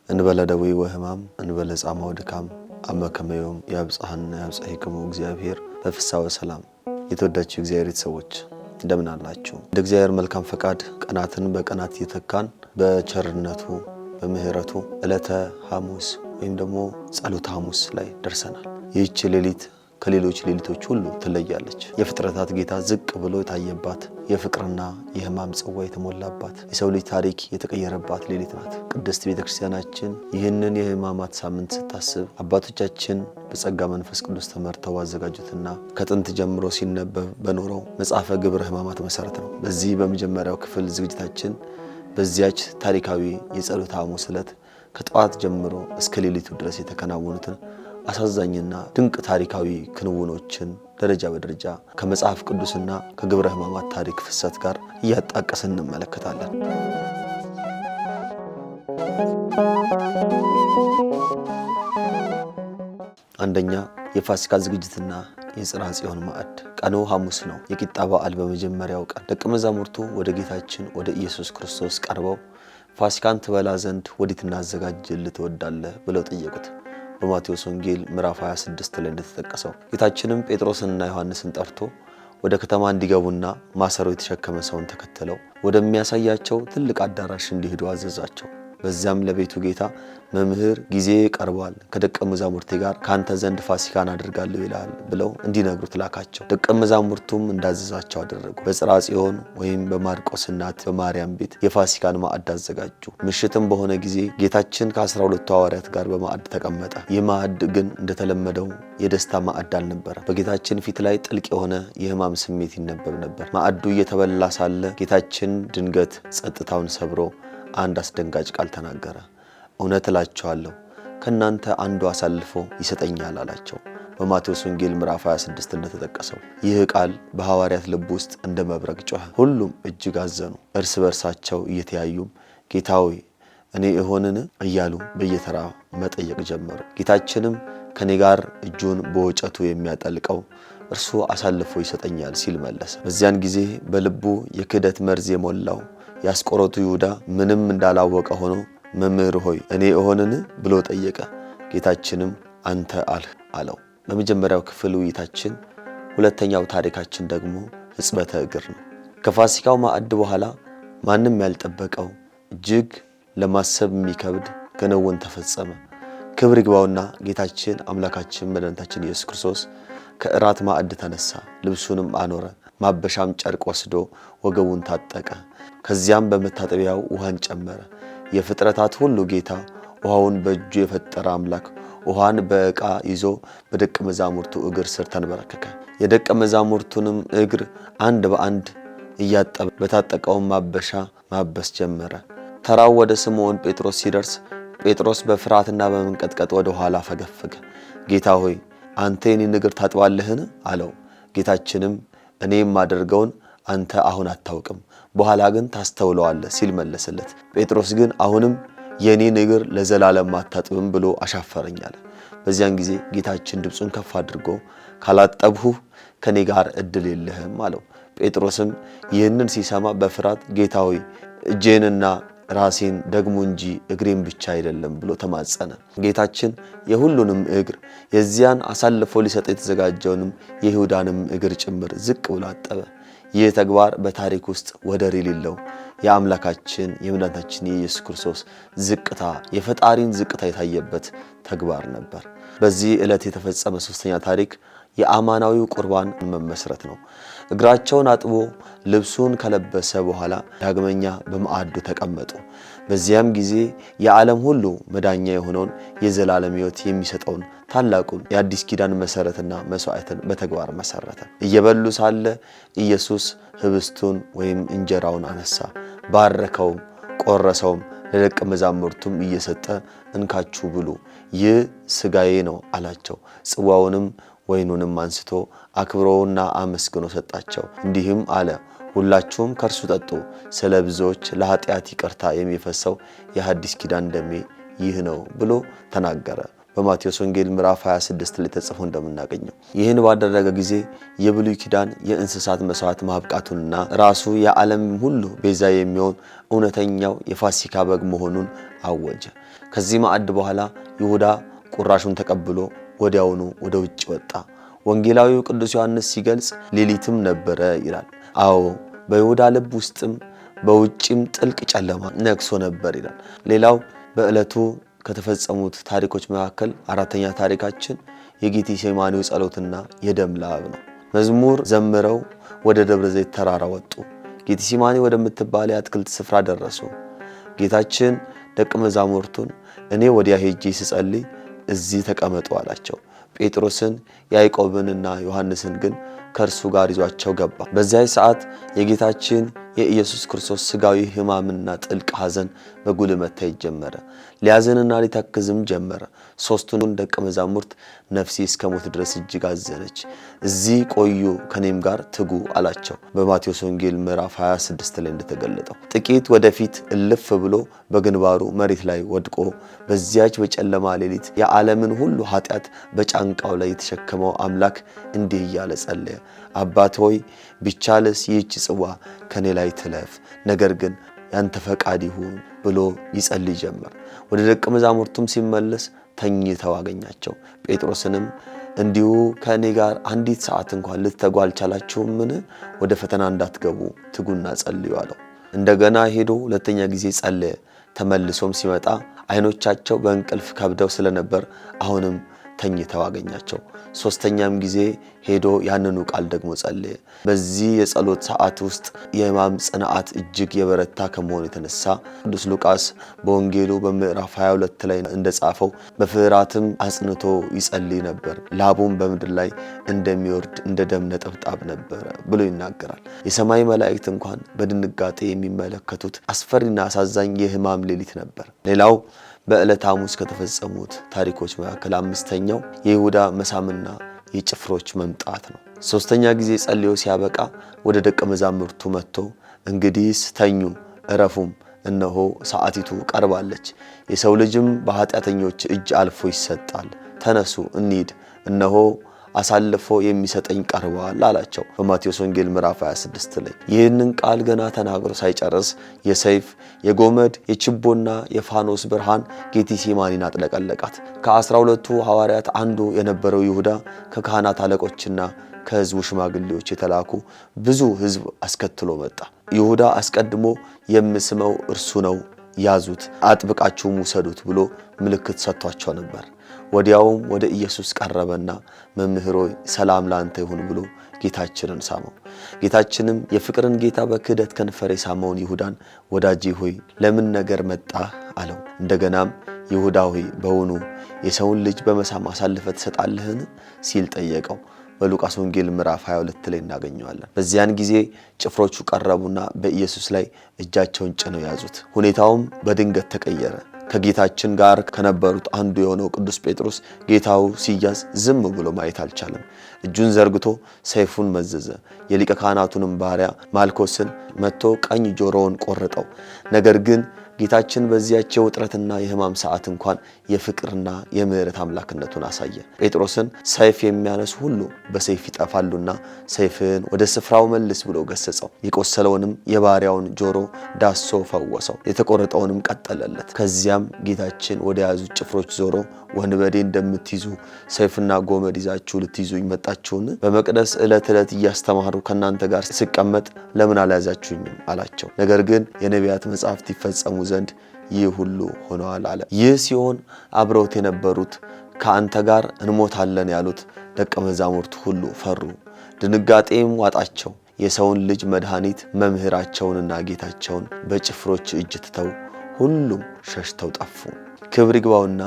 እንበለ ደዌ ወሕማም እንበለ ጻማ ወድካም አመከመዮም ያብጽሐና ያብጽሕክሙ እግዚአብሔር በፍስሐ ወሰላም። የተወዳችሁ እግዚአብሔር ቤተሰቦች እንደምን አላችሁ? እንደ እግዚአብሔር መልካም ፈቃድ ቀናትን በቀናት እየተካን በቸርነቱ በምህረቱ ዕለተ ሐሙስ ወይም ደግሞ ጸሎተ ሐሙስ ላይ ደርሰናል። ይህች ሌሊት ከሌሎች ሌሊቶች ሁሉ ትለያለች። የፍጥረታት ጌታ ዝቅ ብሎ የታየባት የፍቅርና የሕማም ጽዋ የተሞላባት የሰው ልጅ ታሪክ የተቀየረባት ሌሊት ናት። ቅድስት ቤተክርስቲያናችን ይህንን የሕማማት ሳምንት ስታስብ አባቶቻችን በጸጋ መንፈስ ቅዱስ ተመርተው አዘጋጁትና ከጥንት ጀምሮ ሲነበብ በኖረው መጽሐፈ ግብረ ሕማማት መሰረት ነው። በዚህ በመጀመሪያው ክፍል ዝግጅታችን በዚያች ታሪካዊ የጸሎተ ሐሙስ ዕለት ከጠዋት ጀምሮ እስከ ሌሊቱ ድረስ የተከናወኑትን አሳዛኝና ድንቅ ታሪካዊ ክንውኖችን ደረጃ በደረጃ ከመጽሐፍ ቅዱስና ከግብረ ሕማማት ታሪክ ፍሰት ጋር እያጣቀስን እንመለከታለን። አንደኛ የፋሲካ ዝግጅትና የጽርሐ ጽዮን ማዕድ። ቀኑ ሐሙስ ነው። የቂጣ በዓል በመጀመሪያው ቀን ደቀ መዛሙርቱ ወደ ጌታችን ወደ ኢየሱስ ክርስቶስ ቀርበው ፋሲካን ትበላ ዘንድ ወዴት እናዘጋጅልህ ትወዳለህ ብለው ጠየቁት። በማቴዎስ ወንጌል ምዕራፍ 26 ላይ እንደተጠቀሰው ጌታችንም ጴጥሮስንና ዮሐንስን ጠርቶ ወደ ከተማ እንዲገቡና ማሰሮ የተሸከመ ሰውን ተከተለው ወደሚያሳያቸው ትልቅ አዳራሽ እንዲሄዱ አዘዛቸው። በዚያም ለቤቱ ጌታ መምህር ጊዜ ቀርቧል፣ ከደቀ መዛሙርቴ ጋር ካንተ ዘንድ ፋሲካን አድርጋለሁ ይላል ብለው እንዲነግሩት ላካቸው። ደቀ መዛሙርቱም እንዳዘዛቸው አደረጉ። በጽርሐ ጽዮን ወይም በማርቆስ እናት በማርያም ቤት የፋሲካን ማዕድ አዘጋጁ። ምሽትም በሆነ ጊዜ ጌታችን ከ12 ሐዋርያት ጋር በማዕድ ተቀመጠ። ይህ ማዕድ ግን እንደተለመደው የደስታ ማዕድ አልነበረ። በጌታችን ፊት ላይ ጥልቅ የሆነ የሕማም ስሜት ይነበብ ነበር። ማዕዱ እየተበላ ሳለ ጌታችን ድንገት ጸጥታውን ሰብሮ አንድ አስደንጋጭ ቃል ተናገረ። እውነት እላችኋለሁ ከናንተ አንዱ አሳልፎ ይሰጠኛል አላቸው። በማቴዎስ ወንጌል ምዕራፍ 26 እንደተጠቀሰው ይህ ቃል በሐዋርያት ልብ ውስጥ እንደ መብረቅ ጮኸ። ሁሉም እጅግ አዘኑ። እርስ በርሳቸው እየተያዩም ጌታ ሆይ እኔ እሆንን እያሉ በየተራ መጠየቅ ጀመሩ። ጌታችንም ከኔ ጋር እጁን በወጨቱ የሚያጠልቀው እርሱ አሳልፎ ይሰጠኛል ሲል መለሰ። በዚያን ጊዜ በልቡ የክህደት መርዝ የሞላው የአስቆሮቱ ይሁዳ ምንም እንዳላወቀ ሆኖ መምህር ሆይ እኔ እሆንን ብሎ ጠየቀ። ጌታችንም አንተ አልህ አለው። በመጀመሪያው ክፍል ውይይታችን ሁለተኛው ታሪካችን ደግሞ ሕጽበተ እግር ነው። ከፋሲካው ማዕድ በኋላ ማንም ያልጠበቀው እጅግ ለማሰብ የሚከብድ ክንውን ተፈጸመ። ክብር ይግባውና ጌታችን አምላካችን መድኃኒታችን ኢየሱስ ክርስቶስ ከእራት ማዕድ ተነሳ፣ ልብሱንም አኖረ፣ ማበሻም ጨርቅ ወስዶ ወገቡን ታጠቀ። ከዚያም በመታጠቢያው ውሃን ጨመረ። የፍጥረታት ሁሉ ጌታ ውሃውን በእጁ የፈጠረ አምላክ ውሃን በዕቃ ይዞ በደቀ መዛሙርቱ እግር ስር ተንበረከከ። የደቀ መዛሙርቱንም እግር አንድ በአንድ እያጠበ በታጠቀውን ማበሻ ማበስ ጀመረ። ተራው ወደ ስምዖን ጴጥሮስ ሲደርስ ጴጥሮስ በፍርሃትና በመንቀጥቀጥ ወደ ኋላ ፈገፈገ። ጌታ ሆይ አንተ የኔን እግር ታጥባለህን? አለው። ጌታችንም እኔ የማደርገውን አንተ አሁን አታውቅም፣ በኋላ ግን ታስተውለዋለህ ሲል መለሰለት። ጴጥሮስ ግን አሁንም የኔን እግር ለዘላለም አታጥብም ብሎ አሻፈረኝ አለ። በዚያን ጊዜ ጌታችን ድምፁን ከፍ አድርጎ ካላጠብሁህ ከኔ ጋር እድል የለህም አለው። ጴጥሮስም ይህንን ሲሰማ በፍርሃት ጌታ ሆይ እጄንና ራሴን ደግሞ እንጂ እግሬን ብቻ አይደለም ብሎ ተማጸነ። ጌታችን የሁሉንም እግር የዚያን አሳልፎ ሊሰጥ የተዘጋጀውንም የይሁዳንም እግር ጭምር ዝቅ ብሎ አጠበ። ይህ ተግባር በታሪክ ውስጥ ወደር የሌለው የአምላካችን የመድኃኒታችን የኢየሱስ ክርስቶስ ዝቅታ የፈጣሪን ዝቅታ የታየበት ተግባር ነበር። በዚህ ዕለት የተፈጸመ ሶስተኛ ታሪክ የአማናዊው ቁርባን መመስረት ነው። እግራቸውን አጥቦ ልብሱን ከለበሰ በኋላ ዳግመኛ በማዕዱ ተቀመጡ። በዚያም ጊዜ የዓለም ሁሉ መዳኛ የሆነውን የዘላለም ሕይወት የሚሰጠውን ታላቁን የአዲስ ኪዳን መሰረትና መስዋዕትን በተግባር መሰረተ። እየበሉ ሳለ ኢየሱስ ህብስቱን ወይም እንጀራውን አነሳ፣ ባረከውም፣ ቆረሰውም፣ ለደቀ መዛሙርቱም እየሰጠ እንካችሁ ብሉ፣ ይህ ሥጋዬ ነው አላቸው። ጽዋውንም ወይኑንም አንስቶ አክብሮና አመስግኖ ሰጣቸው፣ እንዲህም አለ ሁላችሁም ከርሱ ጠጡ፣ ስለ ብዙዎች ለኃጢአት ይቅርታ የሚፈሰው የሐዲስ ኪዳን ደሜ ይህ ነው ብሎ ተናገረ። በማቴዎስ ወንጌል ምዕራፍ 26 ላይ ተጽፎ እንደምናገኘው ይህን ባደረገ ጊዜ የብሉይ ኪዳን የእንስሳት መስዋዕት ማብቃቱንና ራሱ የዓለም ሁሉ ቤዛ የሚሆን እውነተኛው የፋሲካ በግ መሆኑን አወጀ። ከዚህ ማዕድ በኋላ ይሁዳ ቁራሹን ተቀብሎ ወዲያውኑ ወደ ውጭ ወጣ። ወንጌላዊው ቅዱስ ዮሐንስ ሲገልጽ ሌሊትም ነበረ ይላል። አዎ በይሁዳ ልብ ውስጥም በውጭም ጥልቅ ጨለማ ነግሶ ነበር ይላል። ሌላው በዕለቱ ከተፈጸሙት ታሪኮች መካከል አራተኛ ታሪካችን የጌቴሴማኒው ጸሎትና የደም ላብ ነው። መዝሙር ዘምረው ወደ ደብረ ዘይት ተራራ ወጡ። ጌቴሴማኒ ወደምትባል የአትክልት ስፍራ ደረሱ። ጌታችን ደቀ መዛሙርቱን እኔ ወዲያ ሄጄ ስጸልይ እዚህ ተቀመጡ አላቸው። ጴጥሮስን ያዕቆብንና ዮሐንስን ግን ከእርሱ ጋር ይዟቸው ገባ። በዚያ ሰዓት የጌታችን የኢየሱስ ክርስቶስ ሥጋዊ ሕማምና ጥልቅ ሐዘን በጉልህ መታየት ጀመረ። ሊያዝንና ሊተክዝም ጀመረ። ሦስቱን ደቀ መዛሙርት ነፍሴ እስከ ሞት ድረስ እጅግ አዘነች፣ እዚህ ቆዩ፣ ከኔም ጋር ትጉ አላቸው። በማቴዎስ ወንጌል ምዕራፍ 26 ላይ እንደተገለጠው ጥቂት ወደፊት እልፍ ብሎ በግንባሩ መሬት ላይ ወድቆ በዚያች በጨለማ ሌሊት የዓለምን ሁሉ ኃጢአት በጫንቃው ላይ የተሸከመው አምላክ እንዲህ እያለ ጸለየ። አባት ሆይ ቢቻልስ ይህች ጽዋ ከኔ ላይ ትለፍ፣ ነገር ግን ያንተ ፈቃድ ይሁን ብሎ ይጸልይ ጀመር። ወደ ደቀ መዛሙርቱም ሲመለስ ተኝተው አገኛቸው። ጴጥሮስንም እንዲሁ ከእኔ ጋር አንዲት ሰዓት እንኳን ልትተጉ አልቻላችሁምን? ወደ ፈተና እንዳትገቡ ትጉና ጸልዩ አለው። እንደገና ሄዶ ሁለተኛ ጊዜ ጸለየ። ተመልሶም ሲመጣ ዓይኖቻቸው በእንቅልፍ ከብደው ስለነበር አሁንም ተኝተው አገኛቸው። ሶስተኛም ጊዜ ሄዶ ያንኑ ቃል ደግሞ ጸለየ። በዚህ የጸሎት ሰዓት ውስጥ የሕማም ጽንዓት እጅግ የበረታ ከመሆኑ የተነሳ ቅዱስ ሉቃስ በወንጌሉ በምዕራፍ 22 ላይ እንደጻፈው በፍርሃትም አጽንቶ ይጸልይ ነበር፣ ላቡም በምድር ላይ እንደሚወርድ እንደ ደም ነጠብጣብ ነበረ ብሎ ይናገራል። የሰማይ መላእክት እንኳን በድንጋጤ የሚመለከቱት አስፈሪና አሳዛኝ የሕማም ሌሊት ነበር። ሌላው በዕለተ ሐሙስ ከተፈጸሙት ታሪኮች መካከል አምስተኛው የይሁዳ መሳምና የጭፍሮች መምጣት ነው። ሶስተኛ ጊዜ ጸልዮ ሲያበቃ ወደ ደቀ መዛሙርቱ መጥቶ እንግዲህስ ተኙ እረፉም፣ እነሆ ሰዓቲቱ ቀርባለች፣ የሰው ልጅም በኃጢአተኞች እጅ አልፎ ይሰጣል፣ ተነሱ እንሂድ፣ እነሆ አሳልፎ የሚሰጠኝ ቀርቧል አላቸው። በማቴዎስ ወንጌል ምዕራፍ 26 ላይ ይህንን ቃል ገና ተናግሮ ሳይጨርስ የሰይፍ የጎመድ የችቦና የፋኖስ ብርሃን ጌቴሴማኒን አጥለቀለቃት። ከ12ቱ ሐዋርያት አንዱ የነበረው ይሁዳ ከካህናት አለቆችና ከሕዝቡ ሽማግሌዎች የተላኩ ብዙ ሕዝብ አስከትሎ መጣ። ይሁዳ አስቀድሞ የምስመው እርሱ ነው፣ ያዙት፣ አጥብቃችሁም ውሰዱት ብሎ ምልክት ሰጥቷቸው ነበር። ወዲያውም ወደ ኢየሱስ ቀረበና መምህር ሆይ ሰላም ላንተ ይሁን ብሎ ጌታችንን ሳመው። ጌታችንም የፍቅርን ጌታ በክህደት ከንፈር የሳመውን ይሁዳን ወዳጄ ሆይ ለምን ነገር መጣህ አለው። እንደገናም ይሁዳ ሆይ በውኑ የሰውን ልጅ በመሳም አሳልፈ ትሰጣለህን ሲል ጠየቀው። በሉቃስ ወንጌል ምዕራፍ 22 ላይ እናገኘዋለን። በዚያን ጊዜ ጭፍሮቹ ቀረቡና በኢየሱስ ላይ እጃቸውን ጭነው ያዙት። ሁኔታውም በድንገት ተቀየረ። ከጌታችን ጋር ከነበሩት አንዱ የሆነው ቅዱስ ጴጥሮስ ጌታው ሲያዝ ዝም ብሎ ማየት አልቻለም። እጁን ዘርግቶ ሰይፉን መዘዘ። የሊቀ ካህናቱንም ባሪያ ማልኮስን መጥቶ ቀኝ ጆሮውን ቆረጠው። ነገር ግን ጌታችን በዚያች የውጥረትና የሕማም ሰዓት እንኳን የፍቅርና የምሕረት አምላክነቱን አሳየ። ጴጥሮስን ሰይፍ የሚያነሱ ሁሉ በሰይፍ ይጠፋሉና ሰይፍን ወደ ስፍራው መልስ ብሎ ገሰጸው። የቆሰለውንም የባሪያውን ጆሮ ዳሶ ፈወሰው፣ የተቆረጠውንም ቀጠለለት። ከዚያም ጌታችን ወደ ያዙት ጭፍሮች ዞሮ ወንበዴ እንደምትይዙ ሰይፍና ጎመድ ይዛችሁ ልትይዙኝ መጣችሁን? በመቅደስ ዕለት ዕለት እያስተማሩ ከእናንተ ጋር ስቀመጥ ለምን አልያዛችሁኝም አላቸው። ነገር ግን የነቢያት መጻሕፍት ይፈጸሙ ዘንድ ይህ ሁሉ ሆነዋል አለ። ይህ ሲሆን አብረውት የነበሩት ከአንተ ጋር እንሞታለን ያሉት ደቀ መዛሙርት ሁሉ ፈሩ፣ ድንጋጤም ዋጣቸው። የሰውን ልጅ መድኃኒት መምህራቸውንና ጌታቸውን በጭፍሮች እጅ ትተው ሁሉም ሸሽተው ጠፉ። ክብር ይግባውና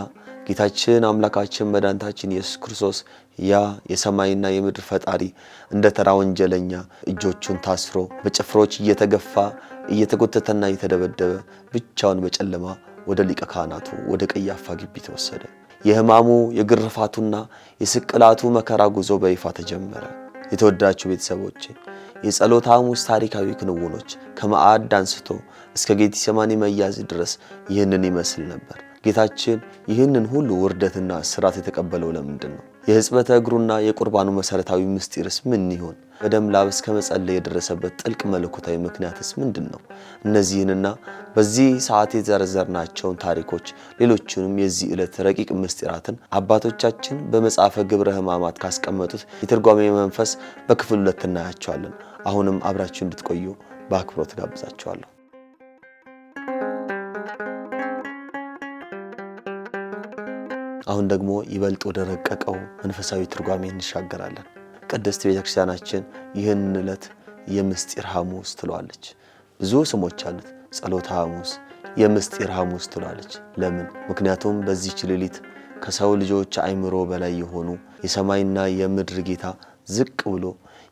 ጌታችን አምላካችን መድኃኒታችን ኢየሱስ ክርስቶስ ያ የሰማይና የምድር ፈጣሪ እንደ ተራ ወንጀለኛ እጆቹን ታስሮ በጭፍሮች እየተገፋ እየተጎተተና እየተደበደበ ብቻውን በጨለማ ወደ ሊቀ ካህናቱ ወደ ቀያፋ ግቢ ተወሰደ። የሕማሙ የግርፋቱና የስቅላቱ መከራ ጉዞ በይፋ ተጀመረ። የተወደዳችሁ ቤተሰቦቼ የጸሎተ ሐሙስ ታሪካዊ ክንውኖች ከማዕድ አንስቶ እስከ ጌቴሴማኒ መያዝ ድረስ ይህንን ይመስል ነበር። ጌታችን ይህንን ሁሉ ውርደትና እስራት የተቀበለው ለምንድን ነው? የሕጽበተ እግሩና የቁርባኑ መሰረታዊ ምስጢርስ ምን ይሆን? በደም ላብ እስከ መጸለይ የደረሰበት ጥልቅ መለኮታዊ ምክንያትስ ምንድን ነው? እነዚህንና በዚህ ሰዓት የዘረዘርናቸውን ታሪኮች ሌሎቹንም የዚህ ዕለት ረቂቅ ምስጢራትን አባቶቻችን በመጽሐፈ ግብረ ሕማማት ካስቀመጡት የትርጓሜ መንፈስ በክፍል 2 እናያቸዋለን። አሁንም አብራችሁ እንድትቆዩ በአክብሮት ጋብዛችኋለሁ። አሁን ደግሞ ይበልጥ ወደ ረቀቀው መንፈሳዊ ትርጓሜ እንሻገራለን። ቅድስት ቤተክርስቲያናችን ይህን ዕለት የምስጢር ሐሙስ ትሏለች። ብዙ ስሞች አሉት። ጸሎተ ሐሙስ፣ የምስጢር ሐሙስ ትሏለች። ለምን? ምክንያቱም በዚህች ሌሊት ከሰው ልጆች አእምሮ በላይ የሆኑ የሰማይና የምድር ጌታ ዝቅ ብሎ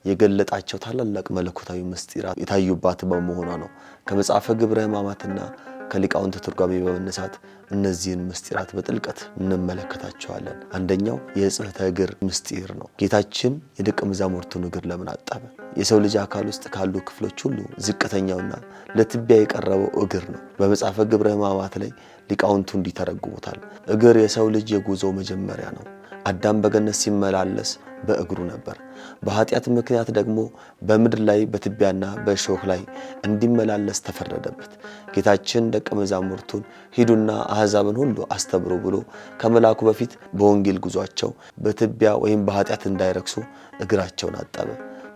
የገለጣቸው ታላላቅ መለኮታዊ ምስጢራት የታዩባት በመሆኗ ነው። ከመጽሐፈ ግብረ ሕማማትና ከሊቃውንት ትርጓሜ በመነሳት እነዚህን ምስጢራት በጥልቀት እንመለከታቸዋለን። አንደኛው የሕጽበተ እግር ምስጢር ነው። ጌታችን የደቀ መዛሙርቱን እግር ለምን አጠበ? የሰው ልጅ አካል ውስጥ ካሉ ክፍሎች ሁሉ ዝቅተኛውና ለትቢያ የቀረበው እግር ነው። በመጽሐፈ ግብረ ሕማማት ላይ ሊቃውንቱ እንዲተረጉሙታል። እግር የሰው ልጅ የጉዞ መጀመሪያ ነው። አዳም በገነት ሲመላለስ በእግሩ ነበር። በኃጢአት ምክንያት ደግሞ በምድር ላይ በትቢያና በእሾህ ላይ እንዲመላለስ ተፈረደበት። ጌታችን ደቀ መዛሙርቱን ሂዱና አሕዛብን ሁሉ አስተምሩ ብሎ ከመላኩ በፊት በወንጌል ጉዟቸው በትቢያ ወይም በኃጢአት እንዳይረክሱ እግራቸውን አጠበ።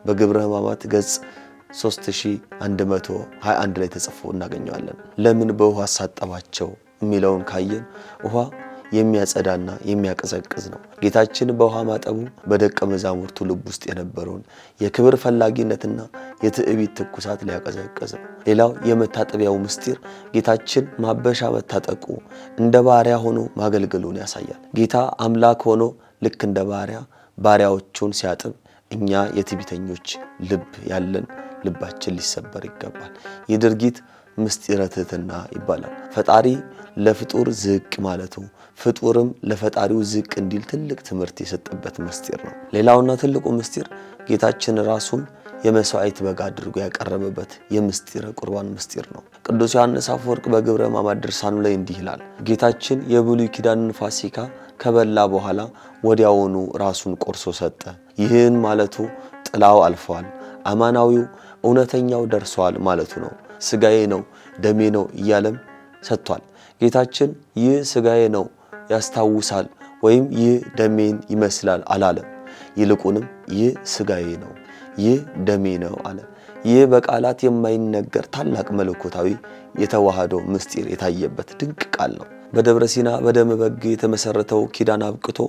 በግብረ ሕማማት ገጽ 3121 ላይ ተጽፎ እናገኘዋለን። ለምን በውሃ አሳጠባቸው የሚለውን ካየን ውሃ የሚያጸዳና የሚያቀዘቅዝ ነው። ጌታችን በውሃ ማጠቡ በደቀ መዛሙርቱ ልብ ውስጥ የነበረውን የክብር ፈላጊነትና የትዕቢት ትኩሳት ሊያቀዘቅዝ ነው። ሌላው የመታጠቢያው ምስጢር ጌታችን ማበሻ መታጠቁ እንደ ባሪያ ሆኖ ማገልገሉን ያሳያል። ጌታ አምላክ ሆኖ ልክ እንደ ባሪያዎቹን ሲያጥብ እኛ የትዕቢተኞች ልብ ያለን ልባችን ሊሰበር ይገባል። ይህ ድርጊት ምስጢረ ትሕትና ይባላል። ፈጣሪ ለፍጡር ዝቅ ማለቱ ፍጡርም ለፈጣሪው ዝቅ እንዲል ትልቅ ትምህርት የሰጠበት ምስጢር ነው። ሌላውና ትልቁ ምስጢር ጌታችን ራሱን የመስዋዕት በግ አድርጎ ያቀረበበት የምስጢረ ቁርባን ምስጢር ነው። ቅዱስ ዮሐንስ አፈወርቅ በግብረ ሕማማት ድርሳኑ ላይ እንዲህ ይላል። ጌታችን የብሉይ ኪዳንን ፋሲካ ከበላ በኋላ ወዲያውኑ ራሱን ቆርሶ ሰጠ። ይህን ማለቱ ጥላው አልፏል፣ አማናዊው እውነተኛው ደርሷል ማለቱ ነው። ስጋዬ ነው ደሜ ነው እያለም ሰጥቷል። ጌታችን ይህ ስጋዬ ነው ያስታውሳል ወይም ይህ ደሜን ይመስላል አላለም። ይልቁንም ይህ ስጋዬ ነው ይህ ደሜ ነው አለ። ይህ በቃላት የማይነገር ታላቅ መለኮታዊ የተዋህዶ ምስጢር የታየበት ድንቅ ቃል ነው። በደብረ ሲና በደመ በግ የተመሰረተው ኪዳን አብቅቶ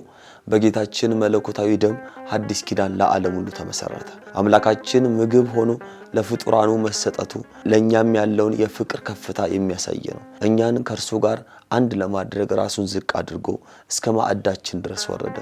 በጌታችን መለኮታዊ ደም አዲስ ኪዳን ለዓለም ሁሉ ተመሰረተ። አምላካችን ምግብ ሆኖ ለፍጡራኑ መሰጠቱ ለእኛም ያለውን የፍቅር ከፍታ የሚያሳይ ነው። እኛን ከእርሱ ጋር አንድ ለማድረግ ራሱን ዝቅ አድርጎ እስከ ማዕዳችን ድረስ ወረደ።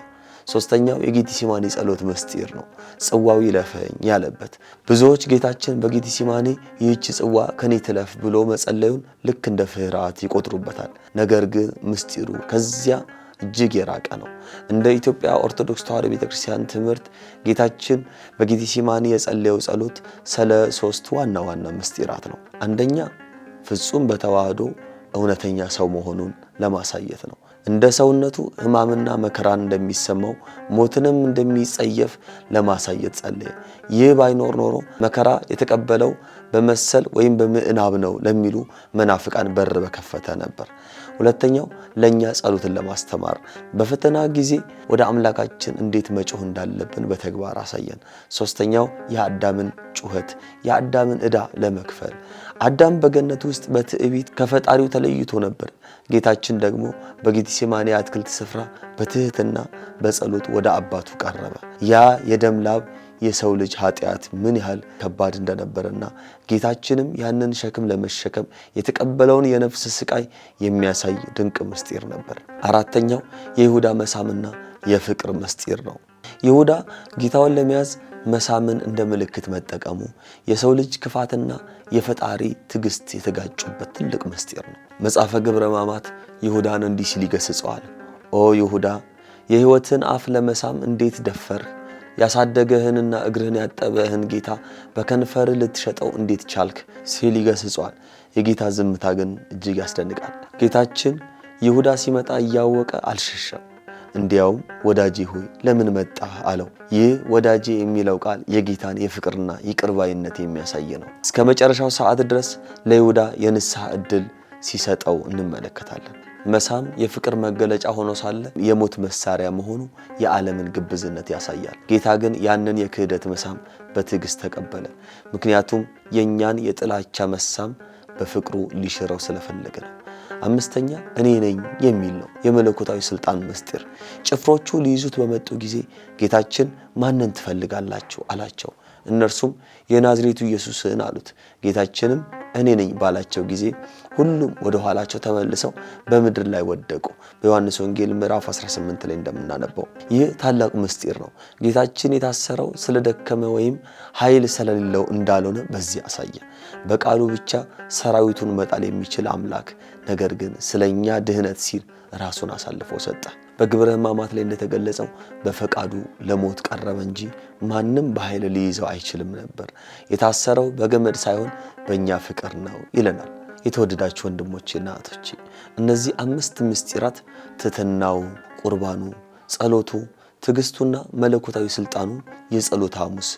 ሶስተኛው የጌቴሴማኒ ጸሎት ምስጢር ነው። ጽዋው ይለፈኝ ያለበት። ብዙዎች ጌታችን በጌቴሴማኒ ይህች ጽዋ ከኔ ትለፍ ብሎ መጸለዩን ልክ እንደ ፍርሃት ይቆጥሩበታል። ነገር ግን ምስጢሩ ከዚያ እጅግ የራቀ ነው። እንደ ኢትዮጵያ ኦርቶዶክስ ተዋሕዶ ቤተክርስቲያን ትምህርት ጌታችን በጌቴሴማኒ የጸለየው ጸሎት ስለ 3 ዋና ዋና ምስጢራት ነው። አንደኛ ፍጹም በተዋህዶ እውነተኛ ሰው መሆኑን ለማሳየት ነው። እንደ ሰውነቱ ሕማምና መከራን እንደሚሰማው ሞትንም እንደሚጸየፍ ለማሳየት ጸለየ። ይህ ባይኖር ኖሮ መከራ የተቀበለው በመሰል ወይም በምዕናብ ነው ለሚሉ መናፍቃን በር በከፈተ ነበር። ሁለተኛው ለኛ ጸሎትን ለማስተማር በፈተና ጊዜ ወደ አምላካችን እንዴት መጮህ እንዳለብን በተግባር አሳየን። ሶስተኛው የአዳምን ጩኸት የአዳምን ዕዳ ለመክፈል አዳም በገነት ውስጥ በትዕቢት ከፈጣሪው ተለይቶ ነበር። ጌታችን ደግሞ በጌቴሴማኒ አትክልት ስፍራ በትህትና በጸሎት ወደ አባቱ ቀረበ። ያ የደም ላብ የሰው ልጅ ኃጢአት ምን ያህል ከባድ እንደነበረና ጌታችንም ያንን ሸክም ለመሸከም የተቀበለውን የነፍስ ስቃይ የሚያሳይ ድንቅ ምስጢር ነበር። አራተኛው የይሁዳ መሳምና የፍቅር ምስጢር ነው። ይሁዳ ጌታውን ለመያዝ መሳምን እንደ ምልክት መጠቀሙ የሰው ልጅ ክፋትና የፈጣሪ ትዕግስት የተጋጩበት ትልቅ ምስጢር ነው። መጽሐፈ ግብረ ሕማማት ይሁዳን እንዲህ ሲል ይገስጸዋል። ኦ ይሁዳ የሕይወትን አፍ ለመሳም እንዴት ደፈርህ? ያሳደገህንና እግርህን ያጠበህን ጌታ በከንፈር ልትሸጠው እንዴት ቻልክ? ሲል ይገስጸዋል። የጌታ ዝምታ ግን እጅግ ያስደንቃል። ጌታችን ይሁዳ ሲመጣ እያወቀ አልሸሸም። እንዲያውም ወዳጄ ሆይ ለምን መጣህ አለው። ይህ ወዳጄ የሚለው ቃል የጌታን የፍቅርና ይቅርባይነት የሚያሳይ ነው። እስከ መጨረሻው ሰዓት ድረስ ለይሁዳ የንስሐ ዕድል ሲሰጠው እንመለከታለን። መሳም የፍቅር መገለጫ ሆኖ ሳለ የሞት መሳሪያ መሆኑ የዓለምን ግብዝነት ያሳያል። ጌታ ግን ያንን የክህደት መሳም በትዕግስት ተቀበለ። ምክንያቱም የኛን የጥላቻ መሳም በፍቅሩ ሊሽረው ስለፈለገ ነው። አምስተኛ እኔ ነኝ የሚል ነው የመለኮታዊ ስልጣን ምስጢር። ጭፍሮቹ ሊይዙት በመጡ ጊዜ ጌታችን ማንን ትፈልጋላችሁ አላቸው። እነርሱም የናዝሬቱ ኢየሱስን አሉት። ጌታችንም እኔ ነኝ ባላቸው ጊዜ ሁሉም ወደ ኋላቸው ተመልሰው በምድር ላይ ወደቁ። በዮሐንስ ወንጌል ምዕራፍ 18 ላይ እንደምናነበው ይህ ታላቅ ምስጢር ነው። ጌታችን የታሰረው ስለደከመ ወይም ኃይል ስለሌለው እንዳልሆነ በዚህ አሳየ። በቃሉ ብቻ ሰራዊቱን መጣል የሚችል አምላክ ነገር ግን ስለኛ ድህነት ሲል ራሱን አሳልፎ ሰጠ። በግብረ ሕማማት ላይ እንደተገለጸው በፈቃዱ ለሞት ቀረበ እንጂ ማንም በኃይል ሊይዘው አይችልም ነበር። የታሰረው በገመድ ሳይሆን በእኛ ፍቅር ነው ይለናል። የተወደዳችሁ ወንድሞቼና እህቶቼ እነዚህ 5 ምስጢራት ትሕትናው፣ ቁርባኑ፣ ጸሎቱ፣ ትዕግስቱና መለኮታዊ ስልጣኑ የጸሎተ ሐሙስ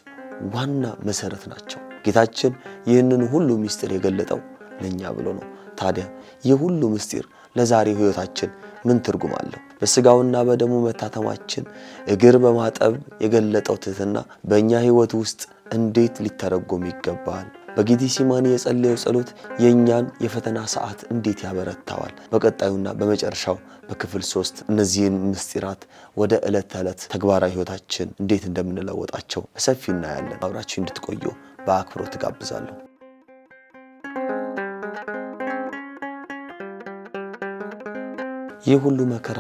ዋና መሰረት ናቸው። ጌታችን ይህንን ሁሉ ምስጢር የገለጠው ለኛ ብሎ ነው። ታዲያ ይህ ሁሉ ምስጢር ለዛሬው ሕይወታችን ምን ትርጉም አለው? በስጋውና በደሙ መታተማችን እግር በማጠብ የገለጠው ትሕትና በእኛ ሕይወት ውስጥ እንዴት ሊተረጎም ይገባል? በጌቴሴማኒ የጸለየው ጸሎት የእኛን የፈተና ሰዓት እንዴት ያበረታዋል? በቀጣዩና በመጨረሻው በክፍል 3 እነዚህን ምስጢራት ወደ ዕለት ተዕለት ተግባራዊ ሕይወታችን እንዴት እንደምንለወጣቸው በሰፊ እናያለን። አብራችሁ እንድትቆዩ በአክብሮት ጋብዛለሁ። ይህ ሁሉ መከራ፣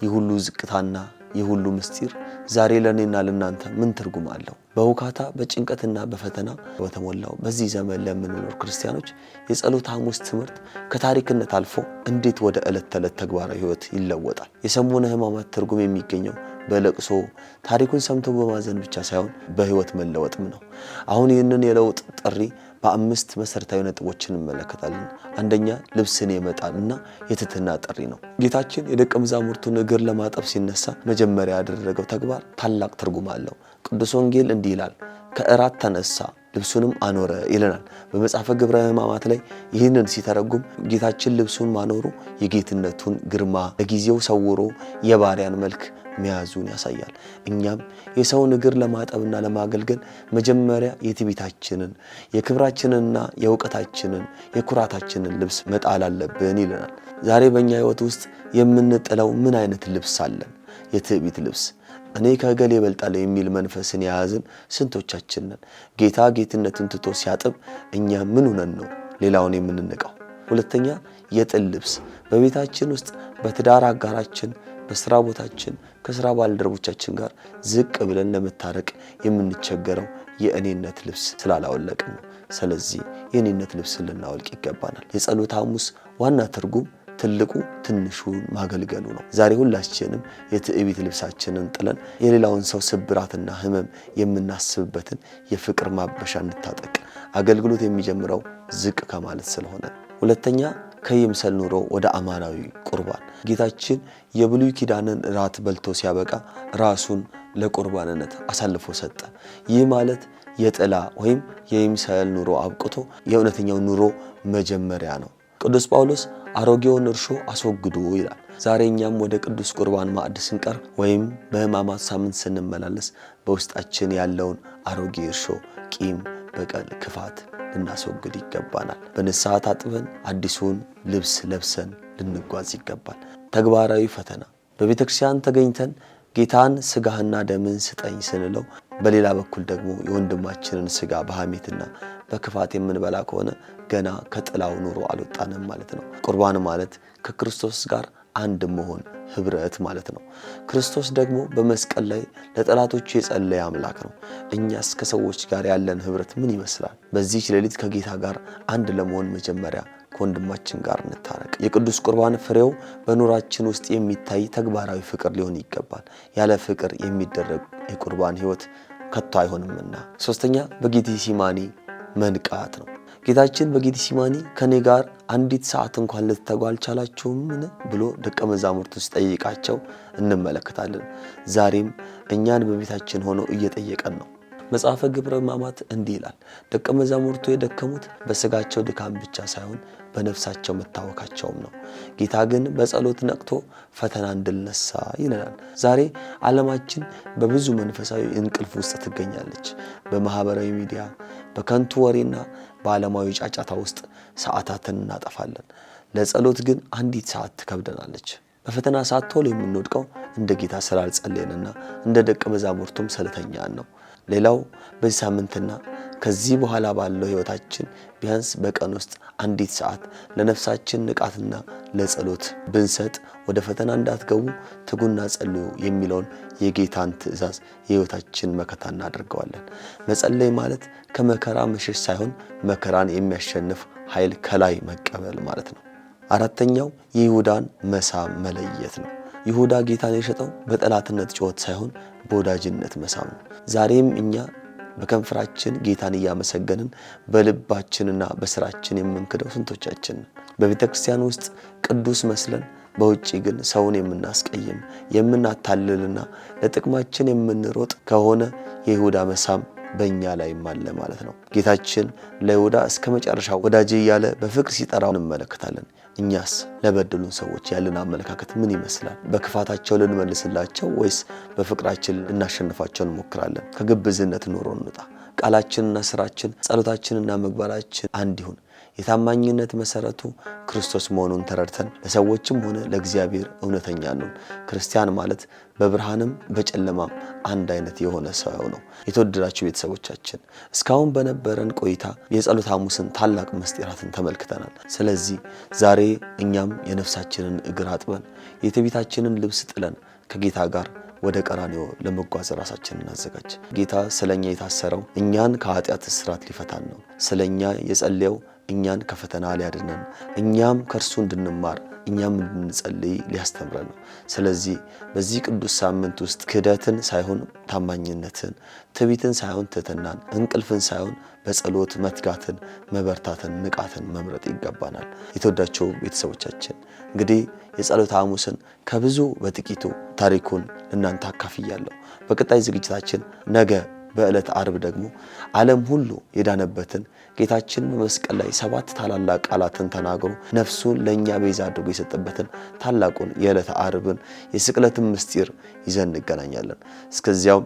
ይህ ሁሉ ዝቅታና ይህ ሁሉ ምስጢር ዛሬ ለኔና ለናንተ ምን ትርጉም አለው? በውካታ በጭንቀትና በፈተና በተሞላው በዚህ ዘመን ለምንኖር ክርስቲያኖች የጸሎተ ሐሙስ ትምህርት ከታሪክነት አልፎ እንዴት ወደ ዕለት ተዕለት ተግባራዊ ሕይወት ይለወጣል? የሰሙነ ሕማማት ትርጉም የሚገኘው በለቅሶ ታሪኩን ሰምቶ በማዘን ብቻ ሳይሆን በሕይወት መለወጥም ነው። አሁን ይህንን የለውጥ ጥሪ በ5 መሰረታዊ ነጥቦች እንመለከታለን። አንደኛ ልብስን የመጣልና የትሕትና ጥሪ ነው። ጌታችን የደቀ መዛሙርቱን እግር ለማጠብ ሲነሳ መጀመሪያ ያደረገው ተግባር ታላቅ ትርጉም አለው። ቅዱስ ወንጌል እንዲህ ይላል፣ ከእራት ተነሳ ልብሱንም አኖረ ይለናል። በመጽሐፈ ግብረ ሕማማት ላይ ይህንን ሲተረጉም ጌታችን ልብሱን ማኖሩ የጌትነቱን ግርማ ለጊዜው ሰውሮ የባሪያን መልክ መያዙን ያሳያል። እኛም የሰውን እግር ለማጠብና ለማገልገል መጀመሪያ የትዕቢታችንን፣ የክብራችንንና የእውቀታችንን፣ የኩራታችንን ልብስ መጣል አለብን ይለናል። ዛሬ በእኛ ሕይወት ውስጥ የምንጥለው ምን አይነት ልብስ አለን? የትዕቢት ልብስ፣ እኔ ከእገሌ እበልጣለሁ የሚል መንፈስን የያዝን ስንቶቻችን ነን? ጌታ ጌትነትን ትቶ ሲያጥብ እኛ ምን ሆነን ነው ሌላውን የምንንቀው? ሁለተኛ የጥል ልብስ፣ በቤታችን ውስጥ በትዳር አጋራችን፣ በስራ ቦታችን ከስራ ባልደረቦቻችን ጋር ዝቅ ብለን ለመታረቅ የምንቸገረው የእኔነት ልብስ ስላላወለቅን ነው። ስለዚህ የእኔነት ልብስ ልናወልቅ ይገባናል። የጸሎተ ሐሙስ ዋና ትርጉም ትልቁ ትንሹን ማገልገሉ ነው። ዛሬ ሁላችንም የትዕቢት ልብሳችንን ጥለን የሌላውን ሰው ስብራትና ሕመም የምናስብበትን የፍቅር ማበሻ እንታጠቅ። አገልግሎት የሚጀምረው ዝቅ ከማለት ስለሆነ። ሁለተኛ ከይምሰል ኑሮ ወደ አማናዊ ቁርባን። ጌታችን የብሉይ ኪዳንን ራት በልቶ ሲያበቃ ራሱን ለቁርባንነት አሳልፎ ሰጠ። ይህ ማለት የጥላ ወይም የይምሰል ኑሮ አብቅቶ የእውነተኛው ኑሮ መጀመሪያ ነው። ቅዱስ ጳውሎስ አሮጌውን እርሾ አስወግዱ ይላል። ዛሬ እኛም ወደ ቅዱስ ቁርባን ማዕድ ስንቀርብ ወይም በሕማማት ሳምንት ስንመላለስ በውስጣችን ያለውን አሮጌ እርሾ፣ ቂም፣ በቀል፣ ክፋት ልናስወግድ ይገባናል። በንስሐ ታጥበን አዲሱን ልብስ ለብሰን ልንጓዝ ይገባል። ተግባራዊ ፈተና። በቤተ ክርስቲያን ተገኝተን ጌታን ስጋህና ደምን ስጠኝ ስንለው በሌላ በኩል ደግሞ የወንድማችንን ስጋ በሐሜትና በክፋት የምንበላ ከሆነ ገና ከጥላው ኑሮ አልወጣንም ማለት ነው። ቁርባን ማለት ከክርስቶስ ጋር አንድ መሆን፣ ህብረት ማለት ነው። ክርስቶስ ደግሞ በመስቀል ላይ ለጠላቶቹ የጸለየ አምላክ ነው። እኛስ ከሰዎች ጋር ያለን ህብረት ምን ይመስላል? በዚህች ሌሊት ከጌታ ጋር አንድ ለመሆን መጀመሪያ ከወንድማችን ጋር እንታረቅ። የቅዱስ ቁርባን ፍሬው በኑራችን ውስጥ የሚታይ ተግባራዊ ፍቅር ሊሆን ይገባል። ያለ ፍቅር የሚደረግ የቁርባን ህይወት ከቶ አይሆንምና። ሶስተኛ በጌቴሴማኒ መንቃት ነው። ጌታችን በጌቴሴማኒ ከኔ ጋር አንዲት ሰዓት እንኳን ልትተጉ አልቻላችሁምን ብሎ ደቀ መዛሙርቱ ሲጠይቃቸው እንመለከታለን። ዛሬም እኛን በቤታችን ሆኖ እየጠየቀን ነው። መጽሐፈ ግብረ ሕማማት እንዲህ ይላል፣ ደቀ መዛሙርቱ የደከሙት በስጋቸው ድካም ብቻ ሳይሆን በነፍሳቸው መታወካቸውም ነው። ጌታ ግን በጸሎት ነቅቶ ፈተና እንድልነሳ ይለናል። ዛሬ ዓለማችን በብዙ መንፈሳዊ እንቅልፍ ውስጥ ትገኛለች። በማህበራዊ ሚዲያ፣ በከንቱ ወሬና በዓለማዊ ጫጫታ ውስጥ ሰዓታትን እናጠፋለን። ለጸሎት ግን አንዲት ሰዓት ትከብደናለች። በፈተና ሰዓት ቶሎ የምንወድቀው እንደ ጌታ ስላልጸለየንና እንደ ደቀ መዛሙርቱም ስለተኛን ነው። ሌላው በዚህ ሳምንትና ከዚህ በኋላ ባለው ህይወታችን ቢያንስ በቀን ውስጥ አንዲት ሰዓት ለነፍሳችን ንቃትና ለጸሎት ብንሰጥ ወደ ፈተና እንዳትገቡ ትጉና ጸልዩ የሚለውን የጌታን ትእዛዝ የህይወታችን መከታ እናደርገዋለን። መጸለይ ማለት ከመከራ መሸሽ ሳይሆን መከራን የሚያሸንፍ ኃይል ከላይ መቀበል ማለት ነው። አራተኛው የይሁዳን መሳም መለየት ነው። ይሁዳ ጌታን የሸጠው በጠላትነት ጩኸት ሳይሆን በወዳጅነት መሳም ነው። ዛሬም እኛ በከንፈራችን ጌታን እያመሰገንን በልባችንና በስራችን የምንክደው ስንቶቻችን? በቤተ ክርስቲያን ውስጥ ቅዱስ መስለን በውጪ ግን ሰውን የምናስቀይም የምናታልልና ለጥቅማችን የምንሮጥ ከሆነ የይሁዳ መሳም በእኛ ላይም አለ ማለት ነው። ጌታችን ለይሁዳ እስከ መጨረሻ ወዳጄ እያለ በፍቅር ሲጠራው እንመለከታለን። እኛስ ለበደሉን ሰዎች ያለን አመለካከት ምን ይመስላል? በክፋታቸው ልንመልስላቸው ወይስ በፍቅራችን ልናሸንፋቸው እንሞክራለን? ከግብዝነት ኑሮ እንውጣ። ቃላችንና ስራችን፣ ጸሎታችንና ምግባራችን አንድ ይሁን። የታማኝነት መሰረቱ ክርስቶስ መሆኑን ተረድተን ለሰዎችም ሆነ ለእግዚአብሔር እውነተኛ ነን። ክርስቲያን ማለት በብርሃንም በጨለማም አንድ አይነት የሆነ ሰው ነው። የተወደዳችሁ ቤተሰቦቻችን እስካሁን በነበረን ቆይታ የጸሎት ሐሙስን ታላቅ ምስጢራትን ተመልክተናል። ስለዚህ ዛሬ እኛም የነፍሳችንን እግር አጥበን የትዕቢታችንን ልብስ ጥለን ከጌታ ጋር ወደ ቀራንዮ ለመጓዝ ራሳችንን እናዘጋጅ። ጌታ ስለኛ የታሰረው እኛን ከኃጢአት እስራት ሊፈታን ነው። ስለኛ የጸለየው እኛን ከፈተና ሊያድነን፣ እኛም ከእርሱ እንድንማር እኛም እንድንጸልይ ሊያስተምረን ነው። ስለዚህ በዚህ ቅዱስ ሳምንት ውስጥ ክህደትን ሳይሆን ታማኝነትን፣ ትዕቢትን ሳይሆን ትሕትናን፣ እንቅልፍን ሳይሆን በጸሎት መትጋትን፣ መበርታትን፣ ንቃትን መምረጥ ይገባናል። የተወዳችሁ ቤተሰቦቻችን እንግዲህ የጸሎት ሐሙስን ከብዙ በጥቂቱ ታሪኩን እናንተ አካፍያለሁ። በቀጣይ ዝግጅታችን ነገ በዕለት ዓርብ ደግሞ ዓለም ሁሉ የዳነበትን ጌታችን በመስቀል ላይ 7 ታላላቅ ቃላትን ተናግሮ ነፍሱን ለኛ ቤዛ አድርጎ የሰጠበትን ታላቁን የዕለት ዓርብን የስቅለትን ምስጢር ይዘን እንገናኛለን። እስከዚያው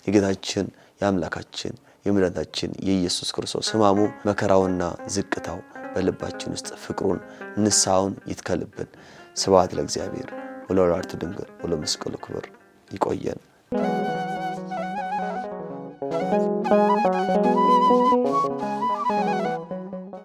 የጌታችን የአምላካችን የመድኃኒታችን የኢየሱስ ክርስቶስ ሕማሙ መከራውና ዝቅታው በልባችን ውስጥ ፍቅሩን ንስሐውን ይትከልብን። ስብሐት ለእግዚአብሔር ወለወላዲቱ ድንግል ወለመስቀሉ ክቡር። ይቆየን።